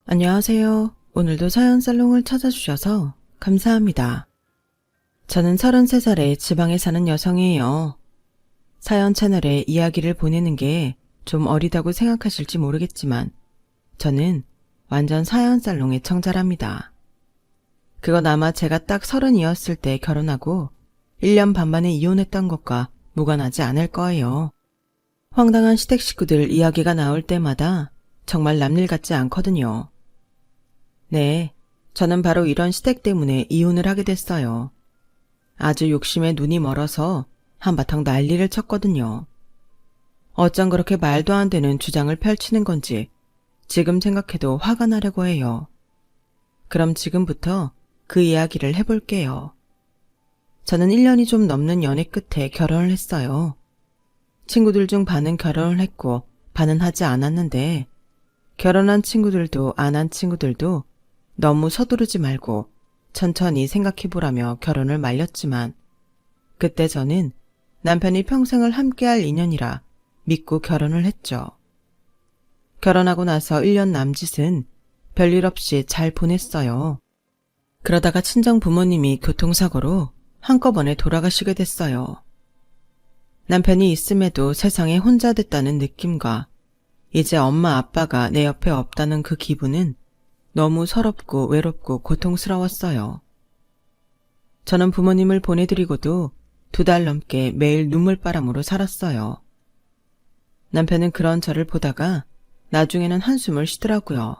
안녕하세요. 오늘도 사연살롱을 찾아주셔서 감사합니다. 저는 33살의 지방에 사는 여성이에요. 사연 채널에 이야기를 보내는 게 좀 어리다고 생각하실지 모르겠지만 저는 완전 사연살롱의 청자랍니다. 그건 아마 제가 딱 30이었을 때 결혼하고 1년 반 만에 이혼했던 것과 무관하지 않을 거예요. 황당한 시댁 식구들 이야기가 나올 때마다 정말 남일 같지 않거든요. 네, 저는 바로 이런 시댁 때문에 이혼을 하게 됐어요. 아주 욕심에 눈이 멀어서 한바탕 난리를 쳤거든요. 어쩜 그렇게 말도 안 되는 주장을 펼치는 건지 지금 생각해도 화가 나려고 해요. 그럼 지금부터 그 이야기를 해볼게요. 저는 1년이 좀 넘는 연애 끝에 결혼을 했어요. 친구들 중 반은 결혼을 했고 반은 하지 않았는데 결혼한 친구들도 안 한 친구들도 너무 서두르지 말고 천천히 생각해보라며 결혼을 말렸지만 그때 저는 남편이 평생을 함께할 인연이라 믿고 결혼을 했죠. 결혼하고 나서 1년 남짓은 별일 없이 잘 보냈어요. 그러다가 친정 부모님이 교통사고로 한꺼번에 돌아가시게 됐어요. 남편이 있음에도 세상에 혼자 됐다는 느낌과 이제 엄마 아빠가 내 옆에 없다는 그 기분은 너무 서럽고 외롭고 고통스러웠어요. 저는 부모님을 보내드리고도 2달 넘게 매일 눈물바람으로 살았어요. 남편은 그런 저를 보다가 나중에는 한숨을 쉬더라고요.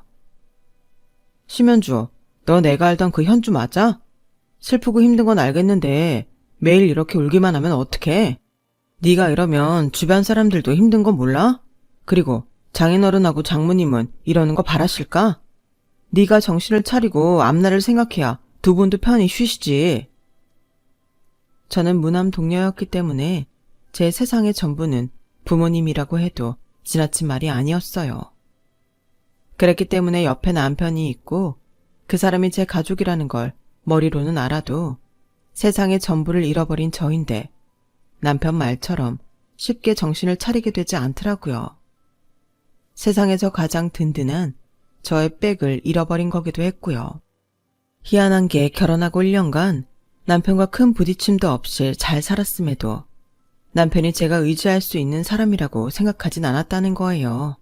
심연주, 너 내가 알던 그 현주 맞아? 슬프고 힘든 건 알겠는데 매일 이렇게 울기만 하면 어떡해? 네가 이러면 주변 사람들도 힘든 거 몰라? 그리고 장인어른하고 장모님은 이러는 거 바라실까? 네가 정신을 차리고 앞날을 생각해야 두 분도 편히 쉬시지. 저는 무남 동녀였기 때문에 제 세상의 전부는 부모님이라고 해도 지나친 말이 아니었어요. 그랬기 때문에 옆에 남편이 있고 그 사람이 제 가족이라는 걸 머리로는 알아도 세상의 전부를 잃어버린 저인데 남편 말처럼 쉽게 정신을 차리게 되지 않더라고요. 세상에서 가장 든든한 저의 백을 잃어버린 거기도 했고요. 희한한 게 결혼하고 1년간 남편과 큰 부딪힘도 없이 잘 살았음에도 남편이 제가 의지할 수 있는 사람이라고 생각하진 않았다는 거예요.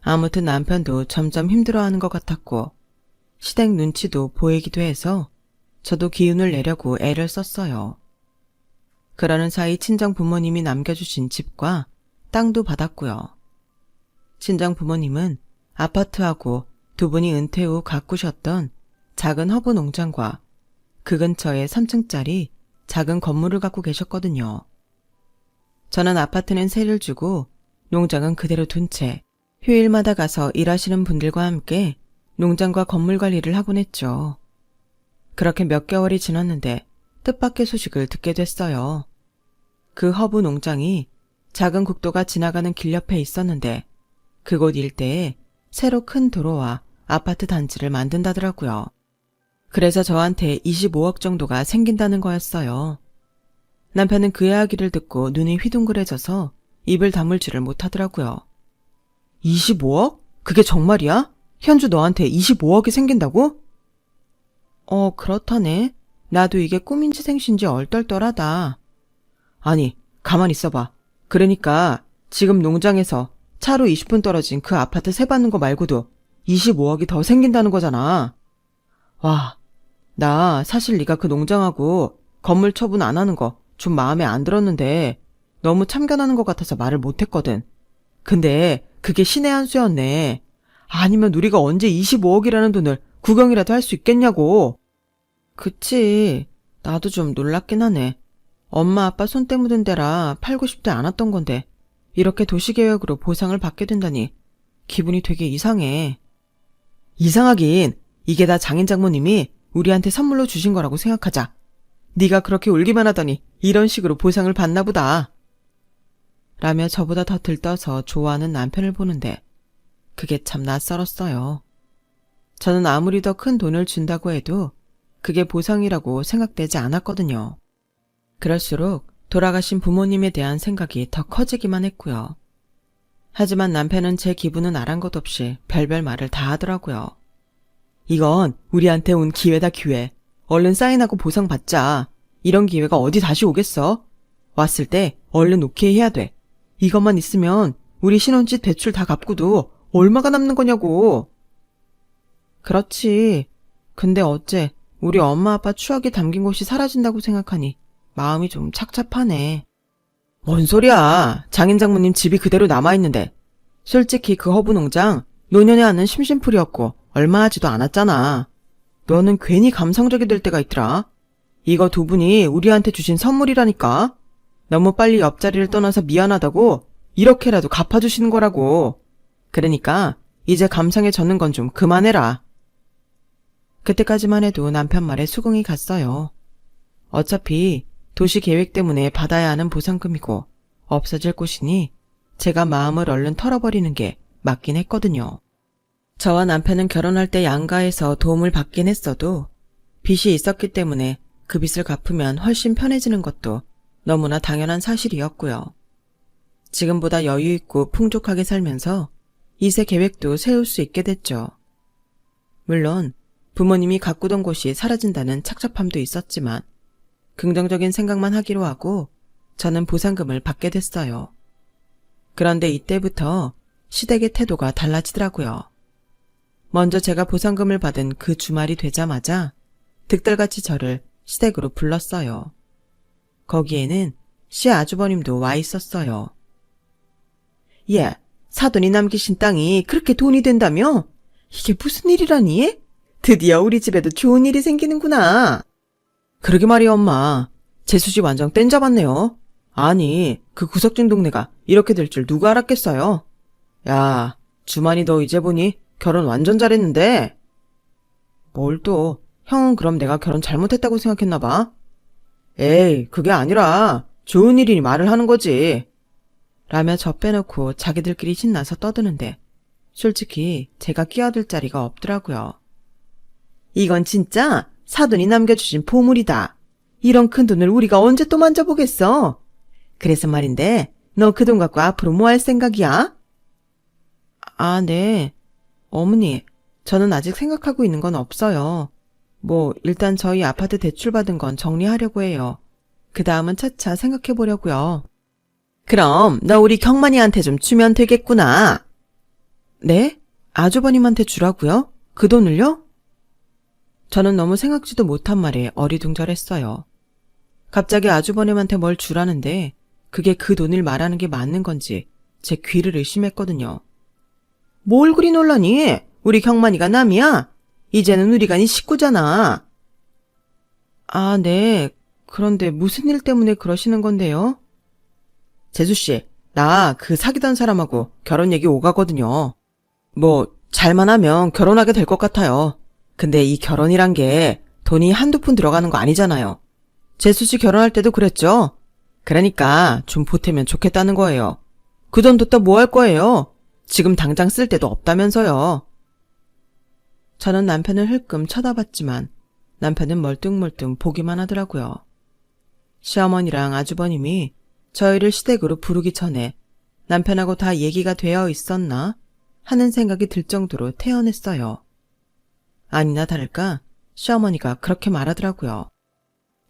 아무튼 남편도 점점 힘들어하는 것 같았고 시댁 눈치도 보이기도 해서 저도 기운을 내려고 애를 썼어요. 그러는 사이 친정 부모님이 남겨주신 집과 땅도 받았고요. 친정 부모님은 아파트하고 두 분이 은퇴 후 가꾸셨던 작은 허브 농장과 그 근처에 3층짜리 작은 건물을 갖고 계셨거든요. 저는 아파트는 세를 주고 농장은 그대로 둔 채 휴일마다 가서 일하시는 분들과 함께 농장과 건물 관리를 하곤 했죠. 그렇게 몇 개월이 지났는데 뜻밖의 소식을 듣게 됐어요. 그 허브 농장이 작은 국도가 지나가는 길 옆에 있었는데 그곳 일대에 새로 큰 도로와 아파트 단지를 만든다더라고요. 그래서 저한테 25억 정도가 생긴다는 거였어요. 남편은 그 이야기를 듣고 눈이 휘둥그레져서 입을 다물 줄을 못하더라고요. 25억? 그게 정말이야? 현주 너한테 25억이 생긴다고? 그렇다네. 나도 이게 꿈인지 생신지 얼떨떨하다. 아니, 가만히 있어봐. 그러니까 지금 농장에서 차로 20분 떨어진 그 아파트 세 받는 거 말고도 25억이 더 생긴다는 거잖아. 와, 나 사실 네가 그 농장하고 건물 처분 안 하는 거 좀 마음에 안 들었는데 너무 참견하는 것 같아서 말을 못했거든. 근데 그게 신의 한 수였네. 아니면 우리가 언제 25억이라는 돈을 구경이라도 할 수 있겠냐고. 그치. 나도 좀 놀랍긴 하네. 엄마 아빠 손때 묻은 데라 팔고 싶지 않았던 건데 이렇게 도시계획으로 보상을 받게 된다니 기분이 되게 이상해. 이상하긴 이게 다 장인 장모님이 우리한테 선물로 주신 거라고 생각하자. 네가 그렇게 울기만 하더니 이런 식으로 보상을 받나 보다. 라며 저보다 더 들떠서 좋아하는 남편을 보는데 그게 참 낯설었어요. 저는 아무리 더 큰 돈을 준다고 해도 그게 보상이라고 생각되지 않았거든요. 그럴수록 돌아가신 부모님에 대한 생각이 더 커지기만 했고요. 하지만 남편은 제 기분은 아랑곳 없이 별별 말을 다 하더라고요. 이건 우리한테 온 기회다, 기회. 얼른 사인하고 보상 받자. 이런 기회가 어디 다시 오겠어? 왔을 때 얼른 오케이 해야 돼. 이것만 있으면 우리 신혼집 대출 다 갚고도 얼마가 남는 거냐고. 그렇지. 근데 어째 우리 엄마 아빠 추억이 담긴 곳이 사라진다고 생각하니 마음이 좀 착잡하네. 뭔 소리야. 장인 장모님 집이 그대로 남아있는데. 솔직히 그 허브 농장 노년에 하는 심심풀이였고 얼마 하지도 않았잖아. 너는 괜히 감성적이 될 때가 있더라. 이거 두 분이 우리한테 주신 선물이라니까. 너무 빨리 옆자리를 떠나서 미안하다고 이렇게라도 갚아주시는 거라고. 그러니까 이제 감성에 젖는 건 좀 그만해라. 그때까지만 해도 남편 말에 수긍이 갔어요. 어차피 도시 계획 때문에 받아야 하는 보상금이고 없어질 곳이니 제가 마음을 얼른 털어버리는 게 맞긴 했거든요. 저와 남편은 결혼할 때 양가에서 도움을 받긴 했어도 빚이 있었기 때문에 그 빚을 갚으면 훨씬 편해지는 것도 너무나 당연한 사실이었고요. 지금보다 여유 있고 풍족하게 살면서 이세 계획도 세울 수 있게 됐죠. 물론 부모님이 가꾸던 곳이 사라진다는 착잡함도 있었지만 긍정적인 생각만 하기로 하고 저는 보상금을 받게 됐어요. 그런데 이때부터 시댁의 태도가 달라지더라고요. 먼저 제가 보상금을 받은 그 주말이 되자마자 득달같이 저를 시댁으로 불렀어요. 거기에는 시아주버님도 와 있었어요. 예, 사돈이 남기신 땅이 그렇게 돈이 된다며? 이게 무슨 일이라니? 드디어 우리 집에도 좋은 일이 생기는구나. 그러게 말이야, 엄마. 재수씨 완전 땐 잡았네요. 아니, 그 구석진 동네가 이렇게 될 줄 누가 알았겠어요? 야, 주만이 너 이제 보니 결혼 완전 잘했는데? 뭘 또, 형은 그럼 내가 결혼 잘못했다고 생각했나 봐? 에이, 그게 아니라 좋은 일이니 말을 하는 거지. 라며 저 빼놓고 자기들끼리 신나서 떠드는데 솔직히 제가 끼어들 자리가 없더라고요. 이건 진짜 사돈이 남겨주신 보물이다. 이런 큰 돈을 우리가 언제 또 만져보겠어? 그래서 말인데 너 그 돈 갖고 앞으로 뭐 할 생각이야? 아, 네. 어머니, 저는 아직 생각하고 있는 건 없어요. 일단 저희 아파트 대출받은 건 정리하려고 해요. 그 다음은 차차 생각해보려고요. 그럼 너 우리 경만이한테 좀 주면 되겠구나. 네? 아주버님한테 주라고요? 그 돈을요? 저는 너무 생각지도 못한 말에 어리둥절했어요. 갑자기 아주버님한테 뭘 주라는데 그게 그 돈을 말하는 게 맞는 건지 제 귀를 의심했거든요. 뭘 그리 놀라니? 우리 경만이가 남이야? 이제는 우리가 네 식구잖아. 아, 네. 그런데 무슨 일 때문에 그러시는 건데요? 재수씨, 나 그 사귀던 사람하고 결혼 얘기 오가거든요. 잘만 하면 결혼하게 될 것 같아요. 근데 이 결혼이란 게 돈이 한두 푼 들어가는 거 아니잖아요. 재수씨 결혼할 때도 그랬죠? 그러니까 좀 보태면 좋겠다는 거예요. 그 돈 뒀다 뭐 할 거예요? 지금 당장 쓸 데도 없다면서요. 저는 남편을 흘끔 쳐다봤지만 남편은 멀뚱멀뚱 보기만 하더라고요. 시어머니랑 아주버님이 저희를 시댁으로 부르기 전에 남편하고 다 얘기가 되어 있었나 하는 생각이 들 정도로 태연했어요. 아니나 다를까 시어머니가 그렇게 말하더라고요.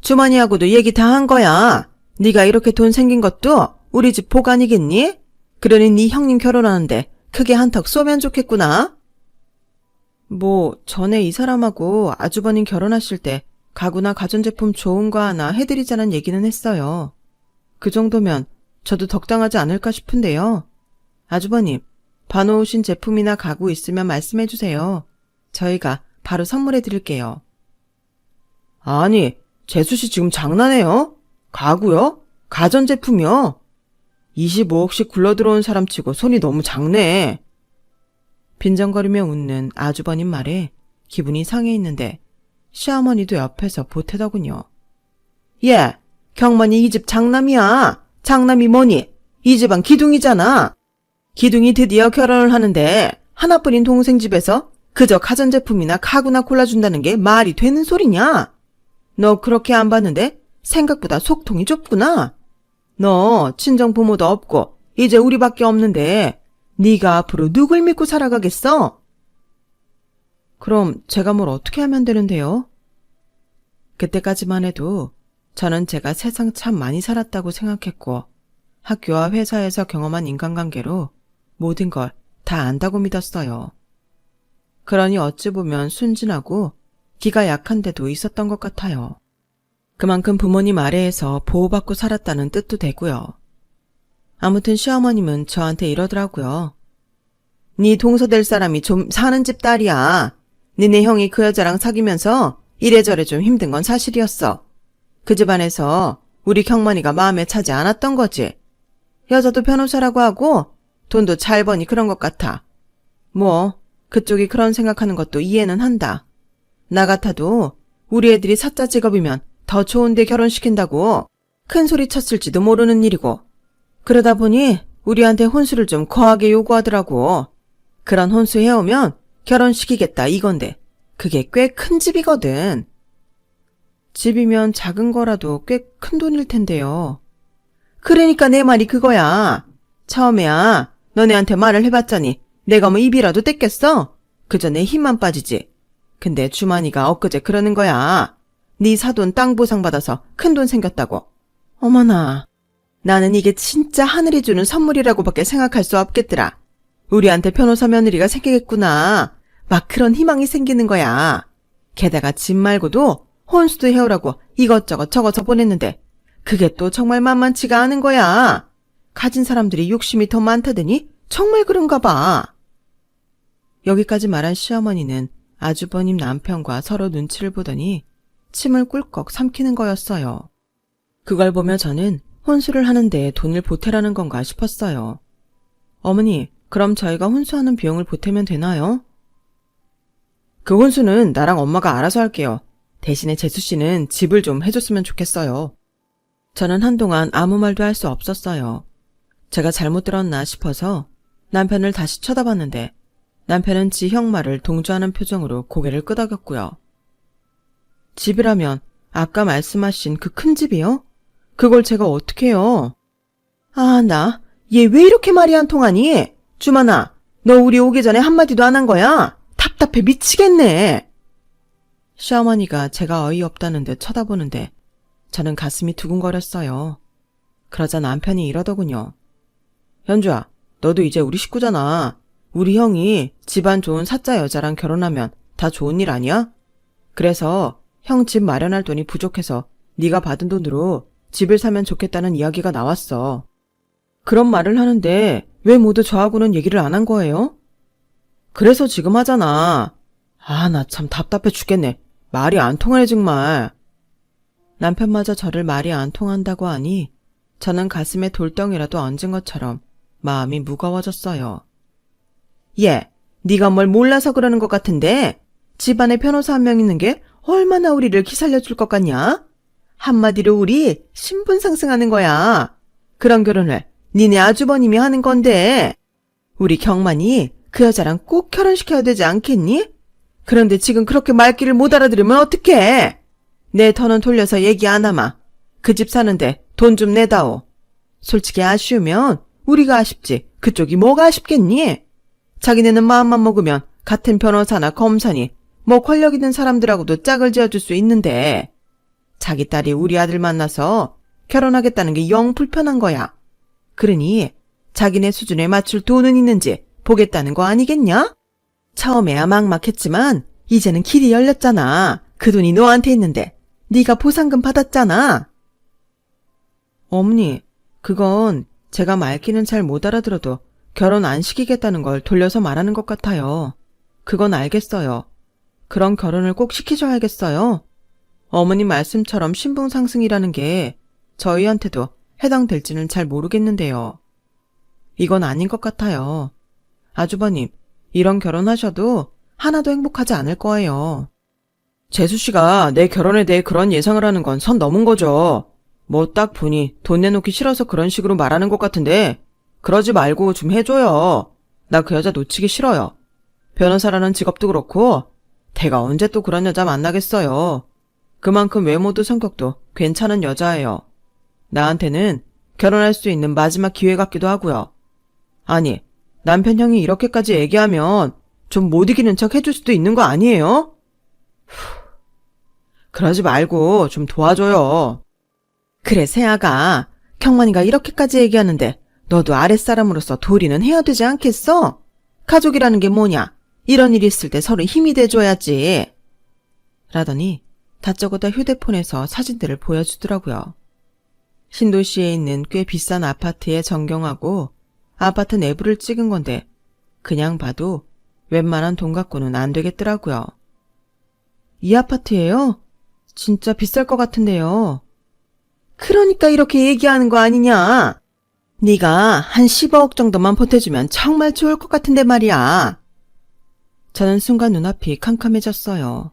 주머니하고도 얘기 다 한 거야. 네가 이렇게 돈 생긴 것도 우리 집 보관이겠니? 그러니 네 형님 결혼하는데 크게 한턱 쏘면 좋겠구나. 전에 이 사람하고 아주버님 결혼하실 때 가구나 가전제품 좋은 거 하나 해드리자는 얘기는 했어요. 그 정도면 저도 덕당하지 않을까 싶은데요. 아주버님, 봐놓으신 제품이나 가구 있으면 말씀해 주세요. 저희가 바로 선물해 드릴게요. 아니, 재수씨 지금 장난해요? 가구요? 가전제품이요? 25억씩 굴러들어온 사람치고 손이 너무 작네. 빈정거리며 웃는 아주버님 말에 기분이 상해 있는데 시어머니도 옆에서 보태더군요. 예, 경만이 이 집 장남이야. 장남이 뭐니? 이 집안 기둥이잖아. 기둥이 드디어 결혼을 하는데 하나뿐인 동생 집에서 그저 가전제품이나 가구나 골라준다는 게 말이 되는 소리냐? 너 그렇게 안 봤는데 생각보다 속통이 좁구나. 너 친정 부모도 없고 이제 우리밖에 없는데 네가 앞으로 누굴 믿고 살아가겠어? 그럼 제가 뭘 어떻게 하면 되는데요? 그때까지만 해도 저는 제가 세상 참 많이 살았다고 생각했고 학교와 회사에서 경험한 인간관계로 모든 걸 다 안다고 믿었어요. 그러니 어찌 보면 순진하고 기가 약한 데도 있었던 것 같아요. 그만큼 부모님 아래에서 보호받고 살았다는 뜻도 되고요. 아무튼 시어머님은 저한테 이러더라고요. 네 동서될 사람이 좀 사는 집 딸이야. 니네 형이 그 여자랑 사귀면서 이래저래 좀 힘든 건 사실이었어. 그 집안에서 우리 경만이가 마음에 차지 않았던 거지. 여자도 변호사라고 하고 돈도 잘 버니 그런 것 같아. 뭐 그쪽이 그런 생각하는 것도 이해는 한다. 나 같아도 우리 애들이 사자 직업이면 더 좋은데 결혼시킨다고 큰 소리 쳤을지도 모르는 일이고 그러다 보니 우리한테 혼수를 좀 거하게 요구하더라고. 그런 혼수 해오면 결혼시키겠다 이건데 그게 꽤 큰 집이거든. 집이면 작은 거라도 꽤 큰 돈일 텐데요. 그러니까 내 말이 그거야. 처음에야 너네한테 말을 해봤자니 내가 뭐 입이라도 뗐겠어? 그저 내 힘만 빠지지. 근데 주만이가 엊그제 그러는 거야. 네 사돈 땅 보상 받아서 큰 돈 생겼다고. 어머나. 나는 이게 진짜 하늘이 주는 선물이라고밖에 생각할 수 없겠더라. 우리한테 변호사 며느리가 생기겠구나. 막 그런 희망이 생기는 거야. 게다가 집 말고도 혼수도 해오라고 이것저것 적어서 보냈는데 그게 또 정말 만만치가 않은 거야. 가진 사람들이 욕심이 더 많다더니 정말 그런가 봐. 여기까지 말한 시어머니는 아주버님 남편과 서로 눈치를 보더니 침을 꿀꺽 삼키는 거였어요. 그걸 보며 저는 혼수를 하는데 돈을 보태라는 건가 싶었어요. 어머니, 그럼 저희가 혼수하는 비용을 보태면 되나요? 그 혼수는 나랑 엄마가 알아서 할게요. 대신에 재수씨는 집을 좀 해줬으면 좋겠어요. 저는 한동안 아무 말도 할 수 없었어요. 제가 잘못 들었나 싶어서 남편을 다시 쳐다봤는데 남편은 지 형 말을 동조하는 표정으로 고개를 끄덕였고요. 집이라면 아까 말씀하신 그 큰 집이요? 그걸 제가 어떻게 해요? 아, 얘 왜 이렇게 말이 안 통하니? 주만아, 너 우리 오기 전에 한마디도 안 한 거야? 답답해 미치겠네. 시어머니가 제가 어이없다는 듯 쳐다보는데 저는 가슴이 두근거렸어요. 그러자 남편이 이러더군요. 현주야, 너도 이제 우리 식구잖아. 우리 형이 집안 좋은 사짜 여자랑 결혼하면 다 좋은 일 아니야? 그래서 형 집 마련할 돈이 부족해서 네가 받은 돈으로 집을 사면 좋겠다는 이야기가 나왔어. 그런 말을 하는데 왜 모두 저하고는 얘기를 안 한 거예요? 그래서 지금 하잖아. 아, 나 참 답답해 죽겠네. 말이 안 통하네 정말. 남편마저 저를 말이 안 통한다고 하니 저는 가슴에 돌덩이라도 얹은 것처럼 마음이 무거워졌어요. 얘, 네가 뭘 몰라서 그러는 것 같은데 집안에 변호사 한 명 있는 게 얼마나 우리를 기살려줄 것 같냐? 한마디로 우리 신분 상승하는 거야. 그런 결혼을 니네 아주버님이 하는 건데 우리 경만이 그 여자랑 꼭 결혼시켜야 되지 않겠니? 그런데 지금 그렇게 말귀를 못 알아들으면 어떡해? 내 터는 돌려서 얘기 안 하마. 그 집 사는데 돈 좀 내다오. 솔직히 아쉬우면 우리가 아쉽지 그쪽이 뭐가 아쉽겠니? 자기네는 마음만 먹으면 같은 변호사나 검사니 뭐 권력 있는 사람들하고도 짝을 지어줄 수 있는데 자기 딸이 우리 아들 만나서 결혼하겠다는 게 영 불편한 거야. 그러니 자기네 수준에 맞출 돈은 있는지 보겠다는 거 아니겠냐? 처음에야 막막했지만 이제는 길이 열렸잖아. 그 돈이 너한테 있는데 네가 보상금 받았잖아. 어머니, 그건 제가 말귀는 잘 못 알아들어도 결혼 안 시키겠다는 걸 돌려서 말하는 것 같아요. 그건 알겠어요. 그런 결혼을 꼭 시키셔야겠어요. 어머님 말씀처럼 신분 상승이라는 게 저희한테도 해당될지는 잘 모르겠는데요. 이건 아닌 것 같아요. 아주버님, 이런 결혼하셔도 하나도 행복하지 않을 거예요. 재수씨가 내 결혼에 대해 그런 예상을 하는 건 선 넘은 거죠. 뭐 딱 보니 돈 내놓기 싫어서 그런 식으로 말하는 것 같은데 그러지 말고 좀 해줘요. 나 그 여자 놓치기 싫어요. 변호사라는 직업도 그렇고 대가 언제 또 그런 여자 만나겠어요. 그만큼 외모도 성격도 괜찮은 여자예요. 나한테는 결혼할 수 있는 마지막 기회 같기도 하고요. 아니, 남편 형이 이렇게까지 얘기하면 좀 못 이기는 척 해줄 수도 있는 거 아니에요? 그러지 말고 좀 도와줘요. 그래, 세아가. 경만이가 이렇게까지 얘기하는데 너도 아랫사람으로서 도리는 해야 되지 않겠어? 가족이라는 게 뭐냐? 이런 일 있을 때 서로 힘이 돼줘야지. 라더니 다짜고짜 휴대폰에서 사진들을 보여주더라고요. 신도시에 있는 꽤 비싼 아파트에 전경하고 아파트 내부를 찍은 건데 그냥 봐도 웬만한 돈 갖고는 안 되겠더라고요. 이 아파트예요? 진짜 비쌀 것 같은데요. 그러니까 이렇게 얘기하는 거 아니냐? 네가 한 15억 정도만 보태주면 정말 좋을 것 같은데 말이야. 저는 순간 눈앞이 캄캄해졌어요.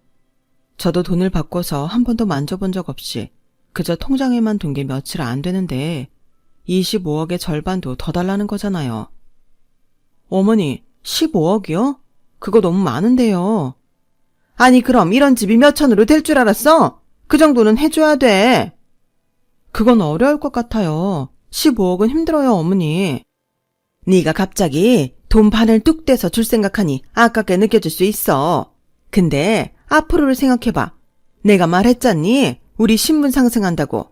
저도 돈을 바꿔서 한 번도 만져본 적 없이 그저 통장에만 둔 게 며칠 안 되는데 25억의 절반도 더 달라는 거잖아요. 어머니, 15억이요? 그거 너무 많은데요. 아니 그럼 이런 집이 몇 천으로 될 줄 알았어? 그 정도는 해줘야 돼. 그건 어려울 것 같아요. 15억은 힘들어요, 어머니. 네가 갑자기 돈 반을 뚝 떼서 줄 생각하니 아깝게 느껴질 수 있어. 근데 앞으로를 생각해봐. 내가 말했잖니? 우리 신분 상승한다고.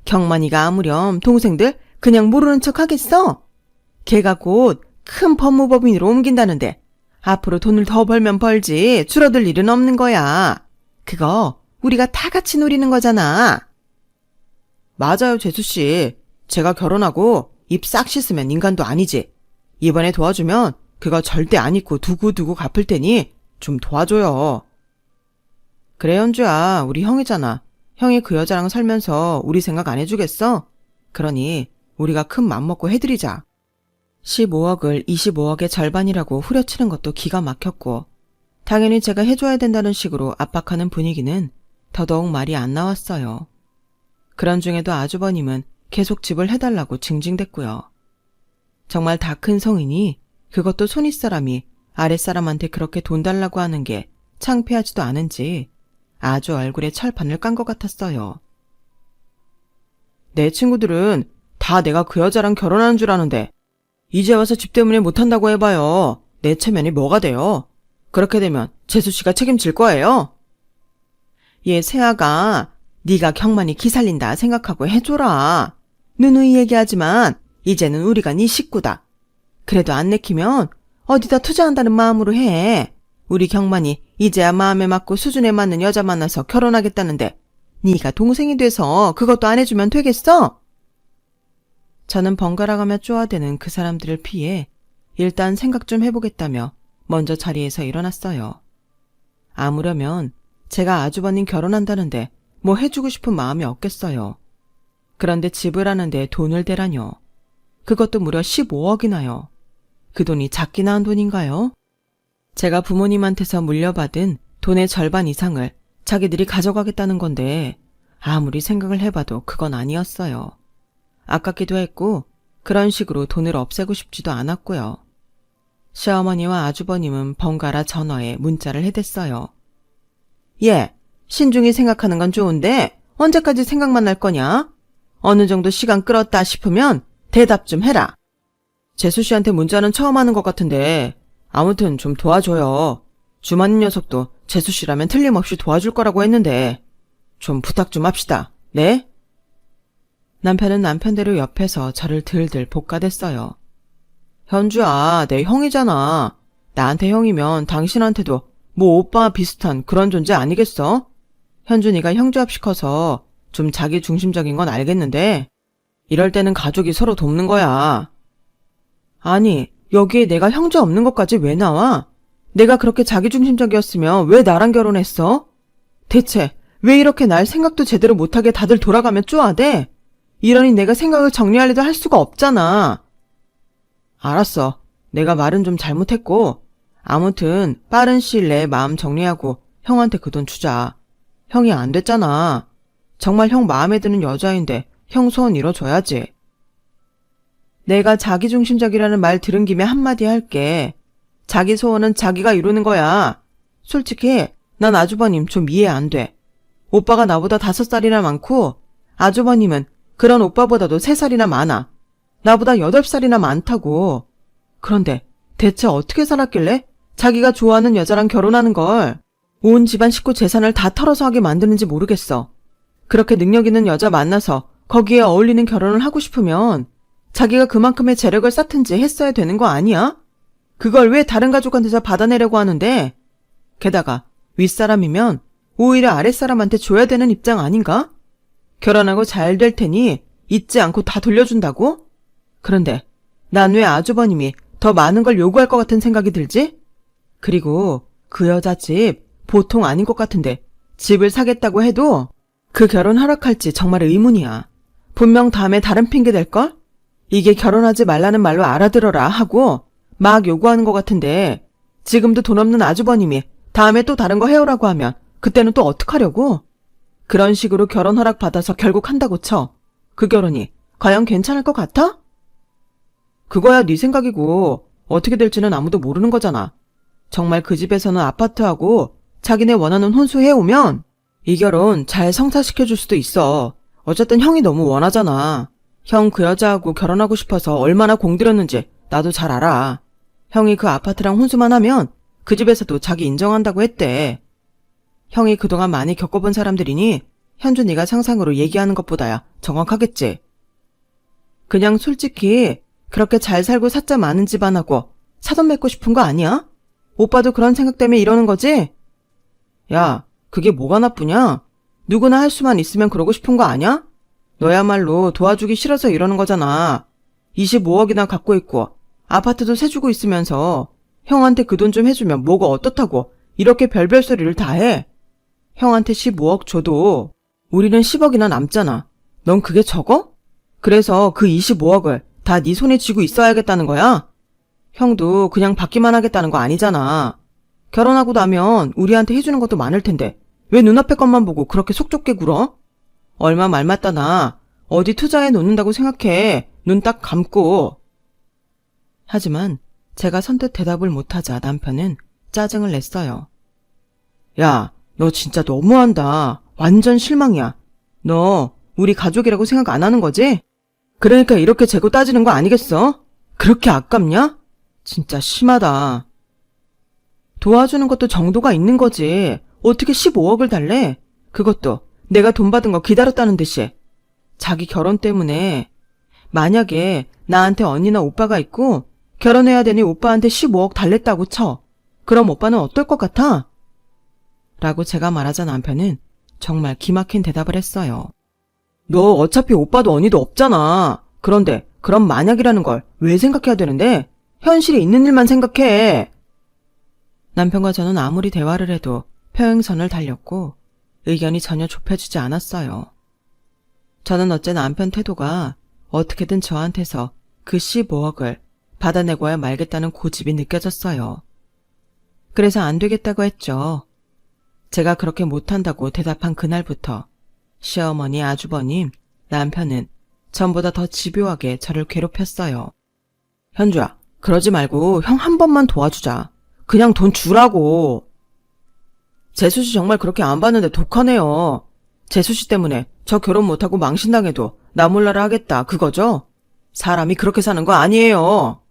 경만이가 아무렴 동생들 그냥 모르는 척 하겠어? 걔가 곧 큰 법무법인으로 옮긴다는데 앞으로 돈을 더 벌면 벌지 줄어들 일은 없는 거야. 그거 우리가 다 같이 누리는 거잖아. 맞아요, 재수씨. 제가 결혼하고 입 싹 씻으면 인간도 아니지. 이번에 도와주면 그거 절대 안 잊고 두고두고 갚을 테니 좀 도와줘요. 그래, 현주야. 우리 형이잖아. 형이 그 여자랑 살면서 우리 생각 안 해주겠어? 그러니 우리가 큰 맘 먹고 해드리자. 15억을 25억의 절반이라고 후려치는 것도 기가 막혔고 당연히 제가 해줘야 된다는 식으로 압박하는 분위기는 더더욱 말이 안 나왔어요. 그런 중에도 아주버님은 계속 집을 해달라고 징징댔고요. 정말 다 큰 성인이 그것도 손윗사람이 아랫사람한테 그렇게 돈 달라고 하는 게 창피하지도 않은지 아주 얼굴에 철판을 깐 것 같았어요. 내 친구들은 다 내가 그 여자랑 결혼하는 줄 아는데 이제 와서 집 때문에 못한다고 해봐요. 내 체면이 뭐가 돼요? 그렇게 되면 재수씨가 책임질 거예요. 얘 세아가 네가 경만이 기살린다 생각하고 해줘라. 누누이 얘기하지만 이제는 우리가 네 식구다. 그래도 안 내키면 어디다 투자한다는 마음으로 해. 우리 경만이 이제야 마음에 맞고 수준에 맞는 여자 만나서 결혼하겠다는데 네가 동생이 돼서 그것도 안 해주면 되겠어? 저는 번갈아가며 쪼아대는 그 사람들을 피해 일단 생각 좀 해보겠다며 먼저 자리에서 일어났어요. 아무려면 제가 아주버님 결혼한다는데 뭐 해주고 싶은 마음이 없겠어요. 그런데 집을 하는데 돈을 대라뇨. 그것도 무려 15억이나요. 그 돈이 작기나 한 돈인가요? 제가 부모님한테서 물려받은 돈의 절반 이상을 자기들이 가져가겠다는 건데 아무리 생각을 해봐도 그건 아니었어요. 아깝기도 했고 그런 식으로 돈을 없애고 싶지도 않았고요. 시어머니와 아주버님은 번갈아 전화에 문자를 해댔어요. 예, 신중히 생각하는 건 좋은데 언제까지 생각만 날 거냐? 어느 정도 시간 끌었다 싶으면 대답 좀 해라. 재수씨한테 문자는 처음 하는 것 같은데 아무튼 좀 도와줘요. 주만인 녀석도 재수씨라면 틀림없이 도와줄 거라고 했는데 좀 부탁 좀 합시다. 네? 남편은 남편대로 옆에서 저를 들들 볶아댔어요. 현주야, 내 형이잖아. 나한테 형이면 당신한테도 뭐 오빠 비슷한 그런 존재 아니겠어? 현준이가 형제없이 커서 좀 자기 중심적인 건 알겠는데 이럴 때는 가족이 서로 돕는 거야. 아니, 여기에 내가 형제 없는 것까지 왜 나와? 내가 그렇게 자기중심적이었으면 왜 나랑 결혼했어? 대체 왜 이렇게 날 생각도 제대로 못하게 다들 돌아가며 쪼아대? 이러니 내가 생각을 정리하려도 할 수가 없잖아. 알았어. 내가 말은 좀 잘못했고 아무튼 빠른 시일 내에 마음 정리하고 형한테 그 돈 주자. 형이 안 됐잖아. 정말 형 마음에 드는 여자인데 형 소원 이뤄줘야지. 내가 자기중심적이라는 말 들은 김에 한마디 할게. 자기 소원은 자기가 이루는 거야. 솔직히 난 아주버님 좀 이해 안 돼. 오빠가 나보다 5살이나 많고 아주버님은 그런 오빠보다도 3살이나 많아. 나보다 8살이나 많다고. 그런데 대체 어떻게 살았길래 자기가 좋아하는 여자랑 결혼하는 걸 온 집안 식구 재산을 다 털어서 하게 만드는지 모르겠어. 그렇게 능력 있는 여자 만나서 거기에 어울리는 결혼을 하고 싶으면 자기가 그만큼의 재력을 쌓든지 했어야 되는 거 아니야? 그걸 왜 다른 가족한테서 받아내려고 하는데? 게다가 윗사람이면 오히려 아랫사람한테 줘야 되는 입장 아닌가? 결혼하고 잘 될 테니 잊지 않고 다 돌려준다고? 그런데 난 왜 아주버님이 더 많은 걸 요구할 것 같은 생각이 들지? 그리고 그 여자 집 보통 아닌 것 같은데 집을 사겠다고 해도 그 결혼 허락할지 정말 의문이야. 분명 다음에 다른 핑계 댈걸? 이게 결혼하지 말라는 말로 알아들어라 하고 막 요구하는 것 같은데 지금도 돈 없는 아주버님이 다음에 또 다른 거 해오라고 하면 그때는 또 어떡하려고? 그런 식으로 결혼 허락 받아서 결국 한다고 쳐. 그 결혼이 과연 괜찮을 것 같아? 그거야 네 생각이고 어떻게 될지는 아무도 모르는 거잖아. 정말 그 집에서는 아파트하고 자기네 원하는 혼수 해오면 이 결혼 잘 성사시켜줄 수도 있어. 어쨌든 형이 너무 원하잖아. 형 그 여자하고 결혼하고 싶어서 얼마나 공들였는지 나도 잘 알아. 형이 그 아파트랑 혼수만 하면 그 집에서도 자기 인정한다고 했대. 형이 그동안 많이 겪어본 사람들이니 현주 네가 상상으로 얘기하는 것보다야 정확하겠지. 그냥 솔직히 그렇게 잘 살고 사자 많은 집안하고 사돈 맺고 싶은 거 아니야? 오빠도 그런 생각 때문에 이러는 거지? 야, 그게 뭐가 나쁘냐? 누구나 할 수만 있으면 그러고 싶은 거 아니야? 너야말로 도와주기 싫어서 이러는 거잖아. 25억이나 갖고 있고 아파트도 세주고 있으면서 형한테 그 돈 좀 해주면 뭐가 어떻다고 이렇게 별별 소리를 다 해. 형한테 15억 줘도 우리는 10억이나 남잖아. 넌 그게 적어? 그래서 그 25억을 다 네 손에 쥐고 있어야겠다는 거야? 형도 그냥 받기만 하겠다는 거 아니잖아. 결혼하고 나면 우리한테 해주는 것도 많을 텐데 왜 눈앞의 것만 보고 그렇게 속 좁게 굴어? 얼마 말 맞다나 어디 투자해 놓는다고 생각해. 눈 딱 감고. 하지만 제가 선뜻 대답을 못하자 남편은 짜증을 냈어요. 야, 너 진짜 너무한다. 완전 실망이야. 너 우리 가족이라고 생각 안 하는 거지? 그러니까 이렇게 재고 따지는 거 아니겠어? 그렇게 아깝냐? 진짜 심하다. 도와주는 것도 정도가 있는 거지. 어떻게 15억을 달래? 그것도 내가 돈 받은 거 기다렸다는 듯이. 자기 결혼 때문에 만약에 나한테 언니나 오빠가 있고 결혼해야 되니 오빠한테 15억 달랬다고 쳐. 그럼 오빠는 어떨 것 같아? 라고 제가 말하자 남편은 정말 기막힌 대답을 했어요. 너 어차피 오빠도 언니도 없잖아. 그런데 그럼 만약이라는 걸 왜 생각해야 되는데? 현실에 있는 일만 생각해. 남편과 저는 아무리 대화를 해도 평행선을 달렸고 의견이 전혀 좁혀지지 않았어요. 저는 어째 남편 태도가 어떻게든 저한테서 그 15억을 받아내고야 말겠다는 고집이 느껴졌어요. 그래서 안 되겠다고 했죠. 제가 그렇게 못한다고 대답한 그날부터 시어머니, 아주버님, 남편은 전보다 더 집요하게 저를 괴롭혔어요. 현주야, 그러지 말고 형 한 번만 도와주자. 그냥 돈 주라고. 재수씨 정말 그렇게 안 받는데 독하네요. 재수씨 때문에 저 결혼 못하고 망신당해도 나 몰라라 하겠다 그거죠? 사람이 그렇게 사는 거 아니에요.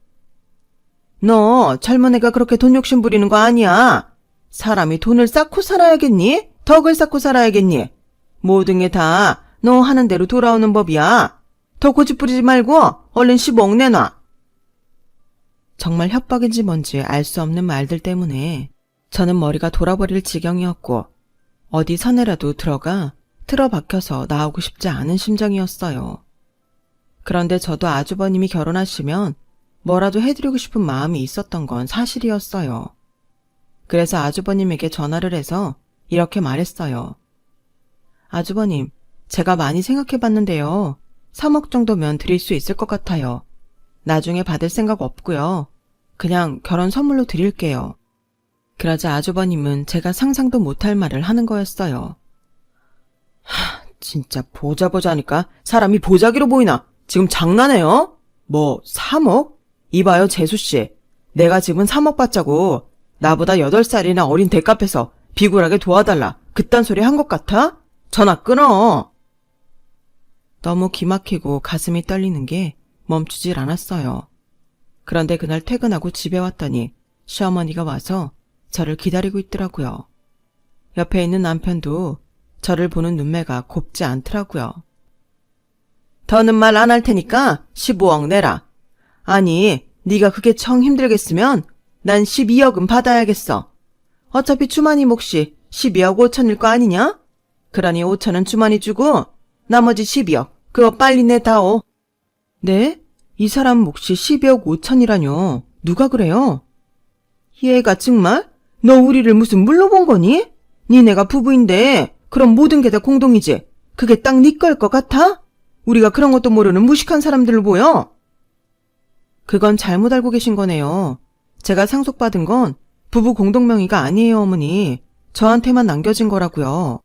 너 젊은 애가 그렇게 돈 욕심 부리는 거 아니야. 사람이 돈을 쌓고 살아야겠니? 덕을 쌓고 살아야겠니? 모든 게 다 너 하는 대로 돌아오는 법이야. 더 고집 부리지 말고 얼른 15억 내놔. 정말 협박인지 뭔지 알 수 없는 말들 때문에 저는 머리가 돌아버릴 지경이었고 어디 산에라도 들어가 틀어박혀서 나오고 싶지 않은 심정이었어요. 그런데 저도 아주버님이 결혼하시면 뭐라도 해드리고 싶은 마음이 있었던 건 사실이었어요. 그래서 아주버님에게 전화를 해서 이렇게 말했어요. 아주버님, 제가 많이 생각해봤는데요. 3억 정도면 드릴 수 있을 것 같아요. 나중에 받을 생각 없고요. 그냥 결혼 선물로 드릴게요. 그러자 아주버님은 제가 상상도 못할 말을 하는 거였어요. 진짜 보자 하니까 사람이 보자기로 보이나? 지금 장난해요? 뭐 3억? 이봐요 재수씨. 내가 집은 3억 받자고 나보다 8살이나 어린 대값에서 비굴하게 도와달라 그딴 소리 한 것 같아? 전화 끊어. 너무 기막히고 가슴이 떨리는 게 멈추질 않았어요. 그런데 그날 퇴근하고 집에 왔더니 시어머니가 와서 저를 기다리고 있더라고요. 옆에 있는 남편도 저를 보는 눈매가 곱지 않더라고요. 더는 말 안 할 테니까 15억 내라. 아니, 네가 그게 청 힘들겠으면 난 12억은 받아야겠어. 어차피 주머니 몫이 12억 5천일 거 아니냐? 그러니 5천은 주머니 주고 나머지 12억 그거 빨리 내다오. 네? 이 사람 몫이 12억 5천이라뇨. 누가 그래요? 얘가 정말? 너 우리를 무슨 물로 본 거니? 니네가 부부인데 그럼 모든 게 다 공동이지. 그게 딱 네 거일 것 같아? 우리가 그런 것도 모르는 무식한 사람들로 보여? 그건 잘못 알고 계신 거네요. 제가 상속받은 건 부부 공동명의가 아니에요, 어머니. 저한테만 남겨진 거라고요.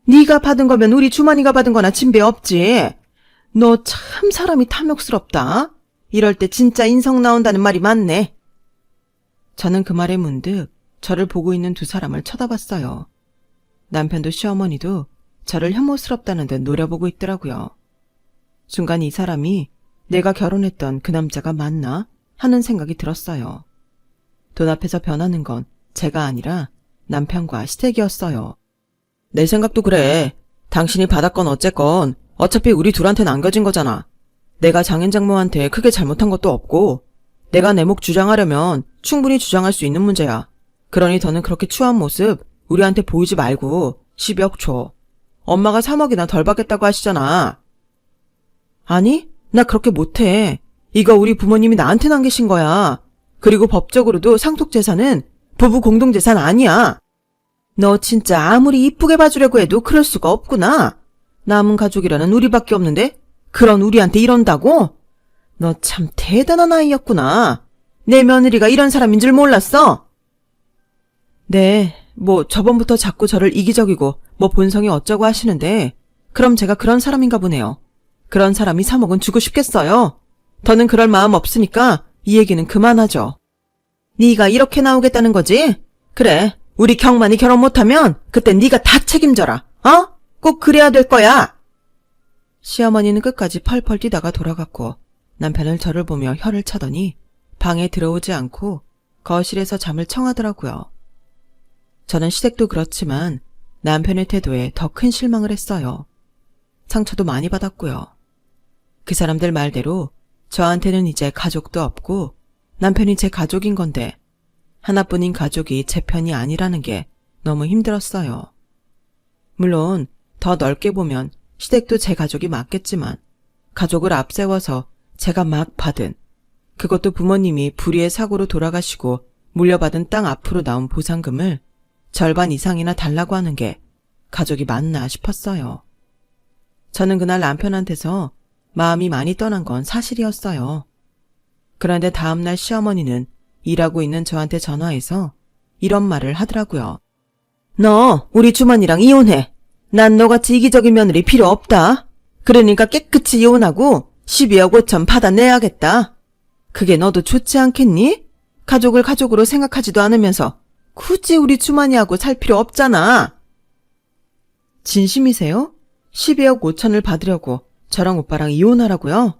네가 받은 거면 우리 주머니가 받은 거나 진배 없지. 너 참 사람이 탐욕스럽다. 이럴 때 진짜 인성 나온다는 말이 맞네. 저는 그 말에 문득 저를 보고 있는 두 사람을 쳐다봤어요. 남편도 시어머니도 저를 혐오스럽다는 듯 노려보고 있더라고요. 순간 이 사람이 내가 결혼했던 그 남자가 맞나 하는 생각이 들었어요. 돈 앞에서 변하는 건 제가 아니라 남편과 시댁이었어요. 내 생각도 그래. 당신이 받았건 어쨌건 어차피 우리 둘한테 남겨진 거잖아. 내가 장인장모한테 크게 잘못한 것도 없고 내가 내 목 주장하려면 충분히 주장할 수 있는 문제야. 그러니 더는 그렇게 추한 모습 우리한테 보이지 말고 12억 줘. 엄마가 3억이나 덜 받겠다고 하시잖아. 아니, 나 그렇게 못해. 이거 우리 부모님이 나한테 남기신 거야. 그리고 법적으로도 상속재산은 부부 공동재산 아니야. 너 진짜 아무리 이쁘게 봐주려고 해도 그럴 수가 없구나. 남은 가족이라는 우리밖에 없는데 그런 우리한테 이런다고? 너 참 대단한 아이였구나. 내 며느리가 이런 사람인 줄 몰랐어. 네, 뭐 저번부터 자꾸 저를 이기적이고 뭐 본성이 어쩌고 하시는데 그럼 제가 그런 사람인가 보네요. 그런 사람이 3억은 주고 싶겠어요. 더는 그럴 마음 없으니까 이 얘기는 그만하죠. 네가 이렇게 나오겠다는 거지? 그래, 우리 경만이 결혼 못하면 그때 네가 다 책임져라. 어? 꼭 그래야 될 거야. 시어머니는 끝까지 펄펄 뛰다가 돌아갔고 남편은 저를 보며 혀를 차더니 방에 들어오지 않고 거실에서 잠을 청하더라고요. 저는 시댁도 그렇지만 남편의 태도에 더 큰 실망을 했어요. 상처도 많이 받았고요. 그 사람들 말대로 저한테는 이제 가족도 없고 남편이 제 가족인 건데 하나뿐인 가족이 제 편이 아니라는 게 너무 힘들었어요. 물론 더 넓게 보면 시댁도 제 가족이 맞겠지만 가족을 앞세워서 제가 막 받은, 그것도 부모님이 불의의 사고로 돌아가시고 물려받은 땅 앞으로 나온 보상금을 절반 이상이나 달라고 하는 게 가족이 맞나 싶었어요. 저는 그날 남편한테서 마음이 많이 떠난 건 사실이었어요. 그런데 다음날 시어머니는 일하고 있는 저한테 전화해서 이런 말을 하더라고요. 너 우리 주머니랑 이혼해. 난 너같이 이기적인 며느리 필요 없다. 그러니까 깨끗이 이혼하고 12억 5천 받아내야겠다. 그게 너도 좋지 않겠니? 가족을 가족으로 생각하지도 않으면서 굳이 우리 주머니하고 살 필요 없잖아. 진심이세요? 12억 5천을 받으려고 저랑 오빠랑 이혼하라고요?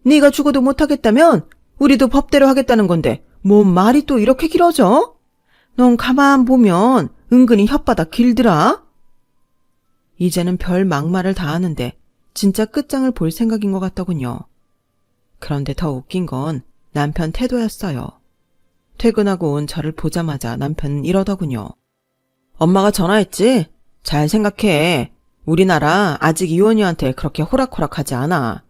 네가 죽어도 못하겠다면 우리도 법대로 하겠다는 건데 뭔 말이 또 이렇게 길어져? 넌 가만 보면 은근히 혓바닥 길더라. 이제는 별 막말을 다 하는데 진짜 끝장을 볼 생각인 것 같더군요. 그런데 더 웃긴 건 남편 태도였어요. 퇴근하고 온 저를 보자마자 남편은 이러더군요. 엄마가 전화했지? 잘 생각해. 우리나라 아직 이혼녀한테 그렇게 호락호락하지 않아.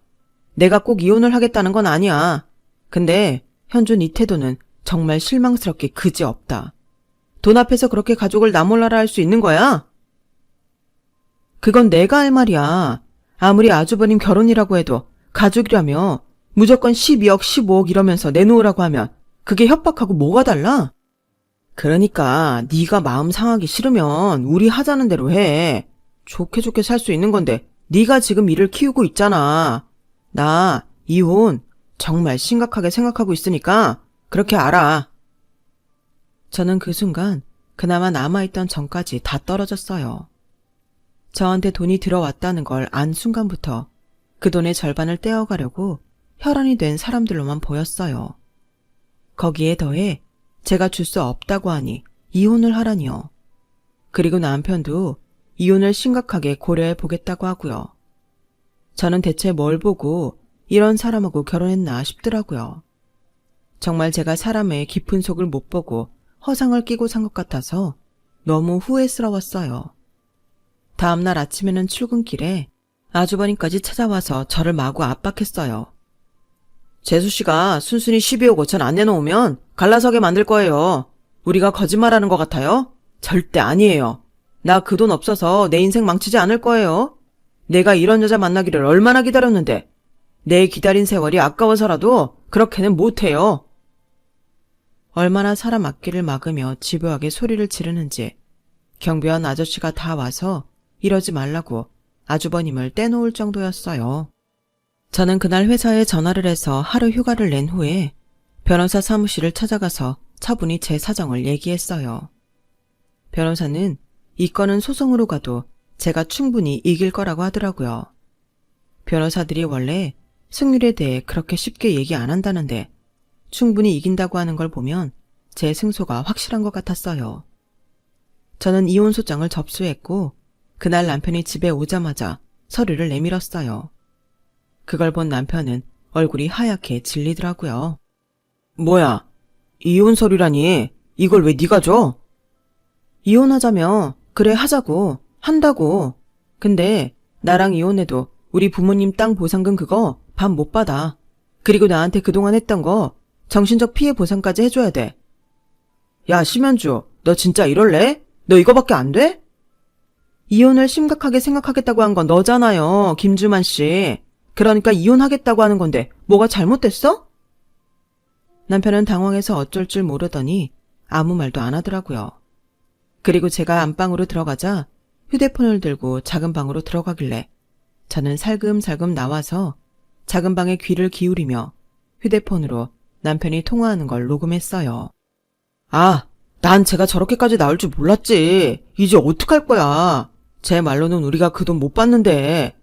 내가 꼭 이혼을 하겠다는 건 아니야. 근데 현준 이 태도는 정말 실망스럽게 그지없다. 돈 앞에서 그렇게 가족을 나몰라라 할 수 있는 거야? 그건 내가 할 말이야. 아무리 아주버님 결혼이라고 해도 가족이라며 무조건 12억, 15억 이러면서 내놓으라고 하면 그게 협박하고 뭐가 달라? 그러니까 네가 마음 상하기 싫으면 우리 하자는 대로 해. 좋게 좋게 살 수 있는 건데 네가 지금 일을 키우고 있잖아. 나 이혼 정말 심각하게 생각하고 있으니까 그렇게 알아. 저는 그 순간 그나마 남아있던 정까지 다 떨어졌어요. 저한테 돈이 들어왔다는 걸 안 순간부터 그 돈의 절반을 떼어가려고 혈안이 된 사람들로만 보였어요. 거기에 더해 제가 줄 수 없다고 하니 이혼을 하라니요. 그리고 남편도 이혼을 심각하게 고려해 보겠다고 하고요. 저는 대체 뭘 보고 이런 사람하고 결혼했나 싶더라고요. 정말 제가 사람의 깊은 속을 못 보고 허상을 끼고 산 것 같아서 너무 후회스러웠어요. 다음날 아침에는 출근길에 아주버님까지 찾아와서 저를 마구 압박했어요. 재수씨가 순순히 시비 오고 전 안 내놓으면 갈라서게 만들 거예요. 우리가 거짓말하는 것 같아요? 절대 아니에요. 나 그 돈 없어서 내 인생 망치지 않을 거예요. 내가 이런 여자 만나기를 얼마나 기다렸는데 내 기다린 세월이 아까워서라도 그렇게는 못해요. 얼마나 사람 앞길을 막으며 집요하게 소리를 지르는지 경비원 아저씨가 다 와서 이러지 말라고 아주버님을 떼놓을 정도였어요. 저는 그날 회사에 전화를 해서 하루 휴가를 낸 후에 변호사 사무실을 찾아가서 차분히 제 사정을 얘기했어요. 변호사는 이 건은 소송으로 가도 제가 충분히 이길 거라고 하더라고요. 변호사들이 원래 승률에 대해 그렇게 쉽게 얘기 안 한다는데 충분히 이긴다고 하는 걸 보면 제 승소가 확실한 것 같았어요. 저는 이혼 소장을 접수했고 그날 남편이 집에 오자마자 서류를 내밀었어요. 그걸 본 남편은 얼굴이 하얗게 질리더라고요. 뭐야, 이혼 서류라니 이걸 왜 네가 줘? 이혼하자며. 그래 하자고. 한다고. 근데 나랑 이혼해도 우리 부모님 땅 보상금 그거 밥 못 받아. 그리고 나한테 그동안 했던 거 정신적 피해 보상까지 해줘야 돼. 야, 심현주, 너 진짜 이럴래? 너 이거밖에 안 돼? 이혼을 심각하게 생각하겠다고 한 건 너잖아요, 김주만 씨. 그러니까 이혼하겠다고 하는 건데 뭐가 잘못됐어? 남편은 당황해서 어쩔 줄 모르더니 아무 말도 안 하더라고요. 그리고 제가 안방으로 들어가자 휴대폰을 들고 작은 방으로 들어가길래 저는 살금살금 나와서 작은 방에 귀를 기울이며 휴대폰으로 남편이 통화하는 걸 녹음했어요. 아, 난 제가 저렇게까지 나올 줄 몰랐지. 이제 어떡할 거야. 제 말로는 우리가 그 돈 못 받는데.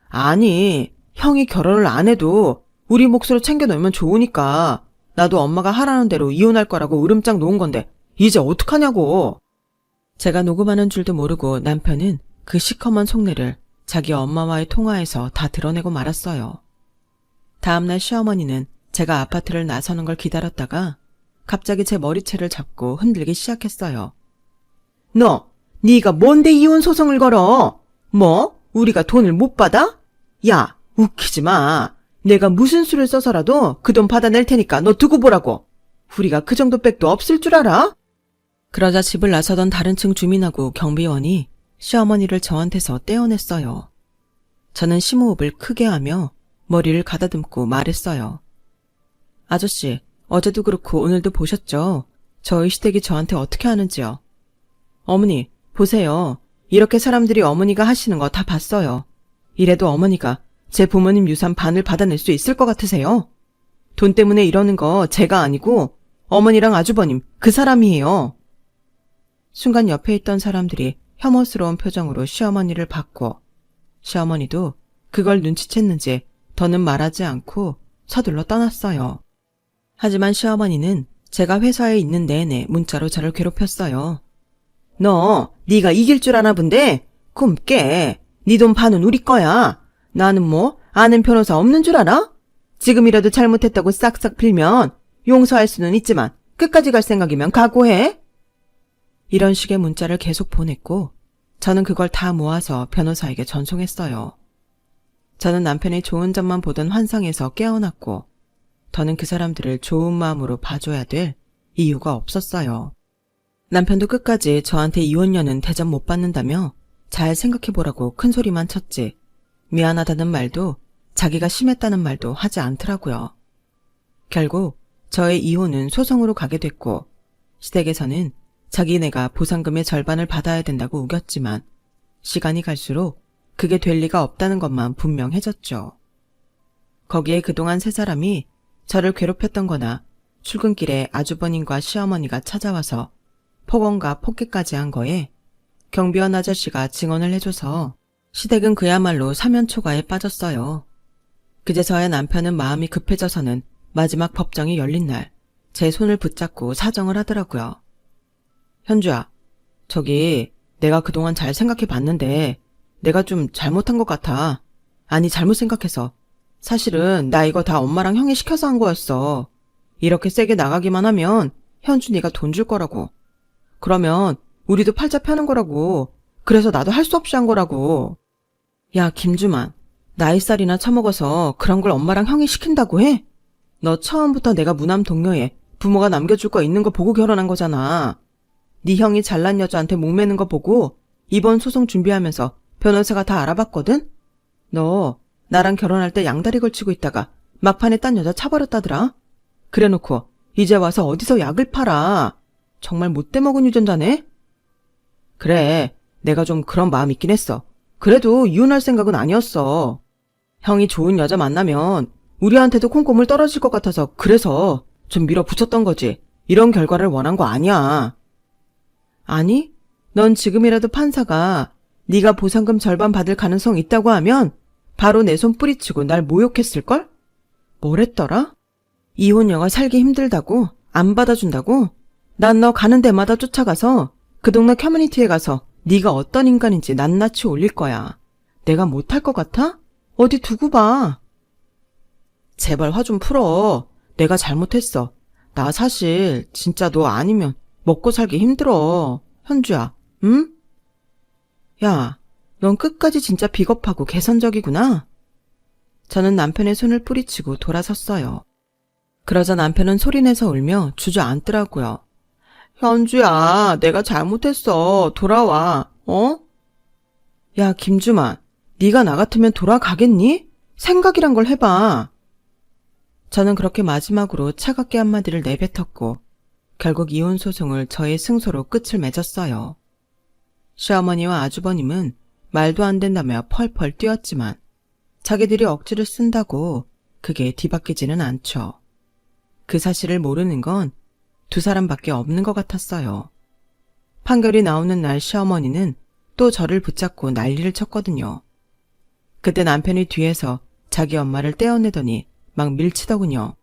아니, 형이 결혼을 안 해도 우리 몫으로 챙겨놓으면 좋으니까 나도 엄마가 하라는 대로 이혼할 거라고 으름장 놓은 건데 이제 어떡하냐고. 제가 녹음하는 줄도 모르고 남편은 그 시커먼 속내를 자기 엄마와의 통화에서 다 드러내고 말았어요. 다음날 시어머니는 제가 아파트를 나서는 걸 기다렸다가 갑자기 제 머리채를 잡고 흔들기 시작했어요. 네가 뭔데 이혼 소송을 걸어? 뭐? 우리가 돈을 못 받아? 야, 웃기지 마. 내가 무슨 수를 써서라도 그 돈 받아낼 테니까 너 두고 보라고. 우리가 그 정도 백도 없을 줄 알아? 그러자 집을 나서던 다른 층 주민하고 경비원이 시어머니를 저한테서 떼어냈어요. 저는 심호흡을 크게 하며 머리를 가다듬고 말했어요. 아저씨, 어제도 그렇고 오늘도 보셨죠? 저희 시댁이 저한테 어떻게 하는지요? 어머니, 보세요. 이렇게 사람들이 어머니가 하시는 거 다 봤어요. 이래도 어머니가 제 부모님 유산 반을 받아낼 수 있을 것 같으세요? 돈 때문에 이러는 거 제가 아니고 어머니랑 아주버님 그 사람이에요. 순간 옆에 있던 사람들이 혐오스러운 표정으로 시어머니를 봤고 시어머니도 그걸 눈치챘는지 더는 말하지 않고 서둘러 떠났어요. 하지만 시어머니는 제가 회사에 있는 내내 문자로 저를 괴롭혔어요. 네가 이길 줄 아나 본데? 꿈 깨. 네 돈 반은 우리 거야. 나는 뭐 아는 변호사 없는 줄 알아? 지금이라도 잘못했다고 싹싹 빌면 용서할 수는 있지만 끝까지 갈 생각이면 각오해. 이런 식의 문자를 계속 보냈고 저는 그걸 다 모아서 변호사에게 전송했어요. 저는 남편의 좋은 점만 보던 환상에서 깨어났고 더는 그 사람들을 좋은 마음으로 봐줘야 될 이유가 없었어요. 남편도 끝까지 저한테 이혼녀는 대접 못 받는다며 잘 생각해보라고 큰 소리만 쳤지 미안하다는 말도 자기가 심했다는 말도 하지 않더라고요. 결국 저의 이혼은 소송으로 가게 됐고 시댁에서는 자기네가 보상금의 절반을 받아야 된다고 우겼지만 시간이 갈수록 그게 될 리가 없다는 것만 분명해졌죠. 거기에 그동안 세 사람이 저를 괴롭혔던 거나 출근길에 아주버님과 시어머니가 찾아와서 폭언과 폭행까지 한 거에 경비원 아저씨가 증언을 해줘서 시댁은 그야말로 사면초가에 빠졌어요. 그제서야 남편은 마음이 급해져서는 마지막 법정이 열린 날 제 손을 붙잡고 사정을 하더라고요. 현주야, 저기 내가 그동안 잘 생각해 봤는데 내가 좀 잘못한 것 같아. 아니, 잘못 생각해서. 사실은 나 이거 다 엄마랑 형이 시켜서 한 거였어. 이렇게 세게 나가기만 하면 현주 네가 돈 줄 거라고. 그러면 우리도 팔자 펴는 거라고. 그래서 나도 할 수 없이 한 거라고. 야, 김주만. 나이살이나 처먹어서 그런 걸 엄마랑 형이 시킨다고 해? 너 처음부터 내가 무남 동료에 부모가 남겨줄 거 있는 거 보고 결혼한 거잖아. 네 형이 잘난 여자한테 목매는 거 보고 이번 소송 준비하면서 변호사가 다 알아봤거든? 너 나랑 결혼할 때 양다리 걸치고 있다가 막판에 딴 여자 차버렸다더라? 그래놓고 이제 와서 어디서 약을 팔아. 정말 못돼 먹은 유전자네? 그래, 내가 좀 그런 마음 있긴 했어. 그래도 이혼할 생각은 아니었어. 형이 좋은 여자 만나면 우리한테도 콩고물 떨어질 것 같아서 그래서 좀 밀어붙였던 거지. 이런 결과를 원한 거 아니야. 아니, 넌 지금이라도 판사가 네가 보상금 절반 받을 가능성 있다고 하면 바로 내 손 뿌리치고 날 모욕했을걸? 뭐랬더라? 이혼녀가 살기 힘들다고? 안 받아준다고? 난 너 가는 데마다 쫓아가서 그 동네 커뮤니티에 가서 네가 어떤 인간인지 낱낱이 올릴 거야. 내가 못할 것 같아? 어디 두고 봐. 제발 화 좀 풀어. 내가 잘못했어. 나 사실 진짜 너 아니면 먹고 살기 힘들어. 현주야, 응? 야, 넌 끝까지 진짜 비겁하고 개선적이구나. 저는 남편의 손을 뿌리치고 돌아섰어요. 그러자 남편은 소리내서 울며 주저앉더라고요. 현주야, 내가 잘못했어. 돌아와. 어? 야, 김주만, 네가 나 같으면 돌아가겠니? 생각이란 걸 해봐. 저는 그렇게 마지막으로 차갑게 한마디를 내뱉었고 결국 이혼 소송을 저의 승소로 끝을 맺었어요. 시어머니와 아주버님은 말도 안 된다며 펄펄 뛰었지만 자기들이 억지를 쓴다고 그게 뒤바뀌지는 않죠. 그 사실을 모르는 건 두 사람밖에 없는 것 같았어요. 판결이 나오는 날 시어머니는 또 저를 붙잡고 난리를 쳤거든요. 그때 남편이 뒤에서 자기 엄마를 떼어내더니 막 밀치더군요.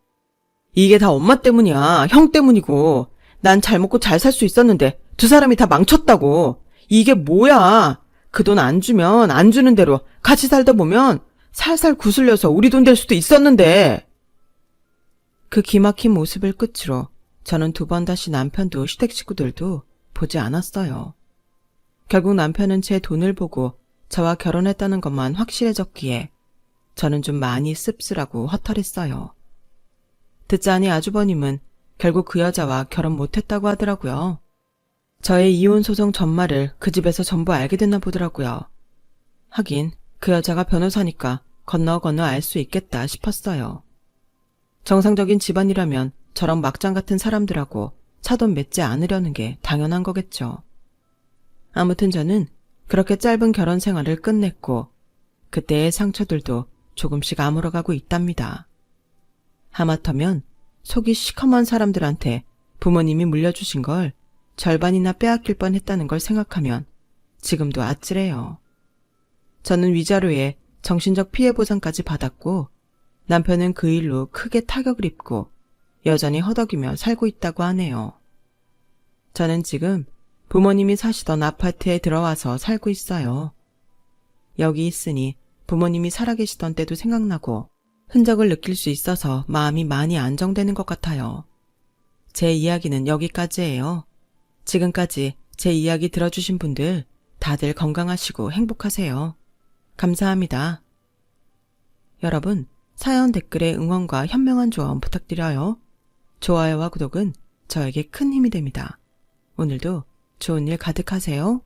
이게 다 엄마 때문이야. 형 때문이고. 난 잘 먹고 잘 살 수 있었는데 두 사람이 다 망쳤다고. 이게 뭐야. 그 돈 안 주면 안 주는 대로 같이 살다 보면 살살 구슬려서 우리 돈 될 수도 있었는데. 그 기막힌 모습을 끝으로 저는 두 번 다시 남편도 시댁 식구들도 보지 않았어요. 결국 남편은 제 돈을 보고 저와 결혼했다는 것만 확실해졌기에 저는 좀 많이 씁쓸하고 허탈했어요. 듣자니 아주버님은 결국 그 여자와 결혼 못했다고 하더라고요. 저의 이혼 소송 전말을 그 집에서 전부 알게 됐나 보더라고요. 하긴 그 여자가 변호사니까 건너 알 수 있겠다 싶었어요. 정상적인 집안이라면 저런 막장 같은 사람들하고 차돈 맺지 않으려는 게 당연한 거겠죠. 아무튼 저는 그렇게 짧은 결혼 생활을 끝냈고 그때의 상처들도 조금씩 아물어가고 있답니다. 하마터면 속이 시커먼 사람들한테 부모님이 물려주신 걸 절반이나 빼앗길 뻔했다는 걸 생각하면 지금도 아찔해요. 저는 위자료에 정신적 피해 보상까지 받았고 남편은 그 일로 크게 타격을 입고 여전히 허덕이며 살고 있다고 하네요. 저는 지금 부모님이 사시던 아파트에 들어와서 살고 있어요. 여기 있으니 부모님이 살아계시던 때도 생각나고 흔적을 느낄 수 있어서 마음이 많이 안정되는 것 같아요. 제 이야기는 여기까지예요. 지금까지 제 이야기 들어주신 분들 다들 건강하시고 행복하세요. 감사합니다. 여러분, 사연 댓글에 응원과 현명한 조언 부탁드려요. 좋아요와 구독은 저에게 큰 힘이 됩니다. 오늘도 좋은 일 가득하세요.